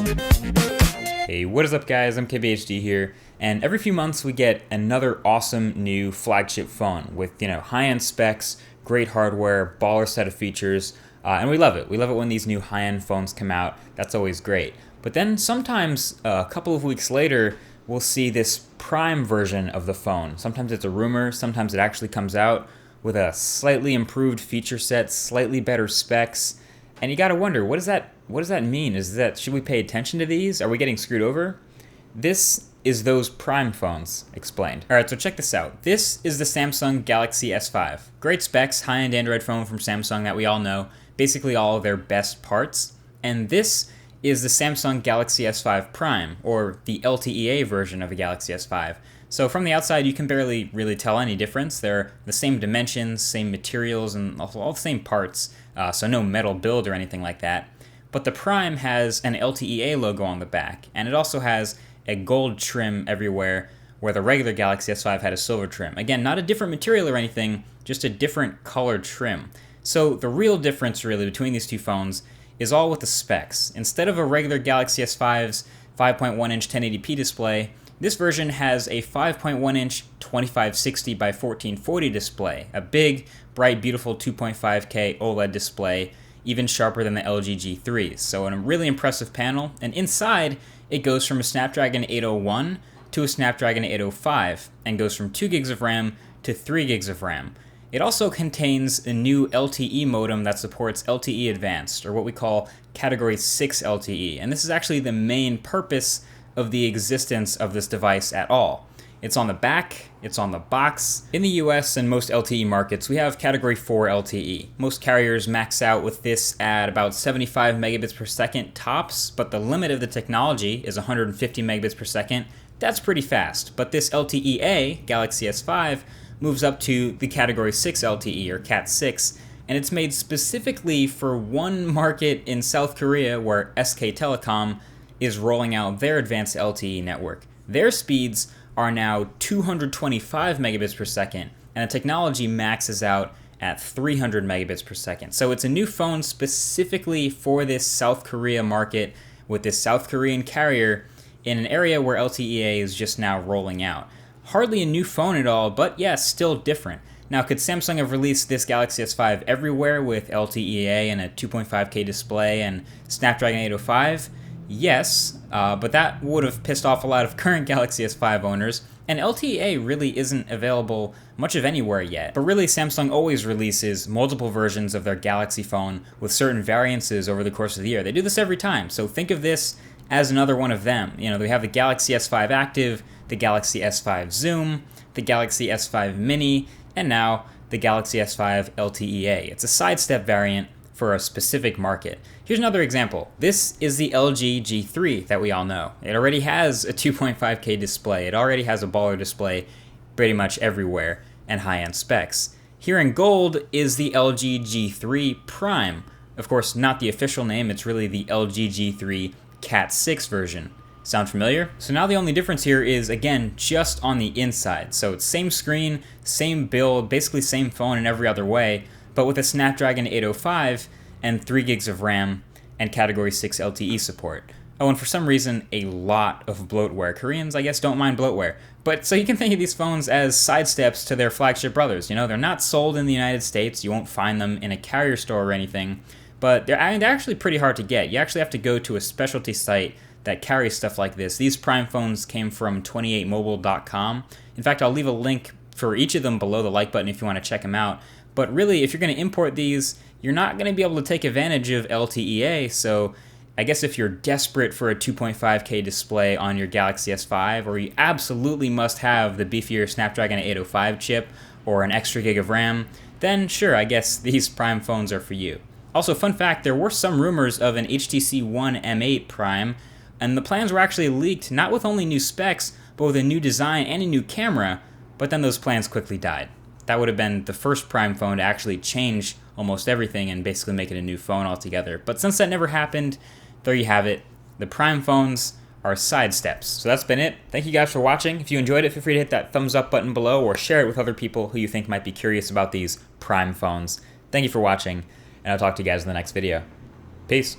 Hey, what is up guys? I'm KBHD here, and every few months we get another awesome new flagship phone with, high-end specs, great hardware, baller set of features, and we love it. We love it when these new high-end phones come out. That's always great. But then sometimes a couple of weeks later, we'll see this prime version of the phone. Sometimes it's a rumor, sometimes it actually comes out with a slightly improved feature set, slightly better specs, and you gotta wonder, what does that mean? Should we pay attention to these? Are we getting screwed over? This is those prime phones explained. All right, so check this out. This is the Samsung Galaxy S5. Great specs, high-end Android phone from Samsung that we all know, basically all of their best parts. And this is the Samsung Galaxy S5 Prime, or the LTEA version of the Galaxy S5. So from the outside, you can barely really tell any difference. They're the same dimensions, same materials, and all the same parts, so no metal build or anything like that. But the Prime has an LTEA logo on the back, and it also has a gold trim everywhere, where the regular Galaxy S5 had a silver trim. Again, not a different material or anything, just a different color trim. So the real difference really between these two phones is all with the specs. Instead of a regular Galaxy S5's 5.1-inch 1080p display, this version has a 5.1-inch 2560 by 1440 display, a big, bright, beautiful 2.5K OLED display, even sharper than the LG G3s. So a really impressive panel, and inside it goes from a Snapdragon 801 to a Snapdragon 805, and goes from 2 gigs of RAM to 3 gigs of RAM. It also contains a new LTE modem that supports LTE Advanced, or what we call Category 6 LTE, and this is actually the main purpose of the existence of this device at all. It's on the back, it's on the box. In the US and most LTE markets, we have Category 4 LTE. Most carriers max out with this at about 75 megabits per second tops, but the limit of the technology is 150 megabits per second. That's pretty fast, but this LTEA, Galaxy S5, moves up to the Category 6 LTE, or Cat 6, and it's made specifically for one market in South Korea where SK Telecom is rolling out their advanced LTE network. Their speeds are now 225 megabits per second, and the technology maxes out at 300 megabits per second. So it's a new phone specifically for this South Korea market with this South Korean carrier in an area where LTEA is just now rolling out. Hardly a new phone at all, but yes, still different. Now, could Samsung have released this Galaxy S5 everywhere with LTEA and a 2.5K display and Snapdragon 805? Yes, but that would have pissed off a lot of current Galaxy S5 owners, and LTEA really isn't available much of anywhere yet. But really, Samsung always releases multiple versions of their Galaxy phone with certain variances over the course of the year. They do this every time, so think of this as another one of them. They have the Galaxy S5 Active, the Galaxy S5 Zoom, the Galaxy S5 Mini, and now the Galaxy S5 LTEA. It's a sidestep variant for a specific market. Here's another example. This is the LG G3 that we all know. It already has a 2.5K display. It already has a baller display pretty much everywhere and high-end specs. Here in gold is the LG G3 Prime. Of course, not the official name. It's really the LG G3 Cat 6 version. Sound familiar? So now the only difference here is, again, just on the inside. So it's same screen, same build, basically same phone in every other way, but with a Snapdragon 805 and 3 gigs of RAM and Category 6 LTE support. Oh, and for some reason, a lot of bloatware. Koreans, I guess, don't mind bloatware. But so you can think of these phones as sidesteps to their flagship brothers. They're not sold in the United States. You won't find them in a carrier store or anything. But they're actually pretty hard to get. You actually have to go to a specialty site that carries stuff like this. These Prime phones came from 28mobile.com. In fact, I'll leave a link for each of them below the like button if you want to check them out. But really, if you're going to import these, you're not going to be able to take advantage of LTEA, so I guess if you're desperate for a 2.5K display on your Galaxy S5, or you absolutely must have the beefier Snapdragon 805 chip or an extra gig of RAM, then sure, I guess these Prime phones are for you. Also, fun fact, there were some rumors of an HTC One M8 Prime, and the plans were actually leaked not with only new specs, but with a new design and a new camera, but then those plans quickly died. That would have been the first Prime phone to actually change almost everything and basically make it a new phone altogether. But since that never happened, there you have it. The Prime phones are sidesteps. So that's been it. Thank you guys for watching. If you enjoyed it, feel free to hit that thumbs up button below or share it with other people who you think might be curious about these Prime phones. Thank you for watching, and I'll talk to you guys in the next video. Peace.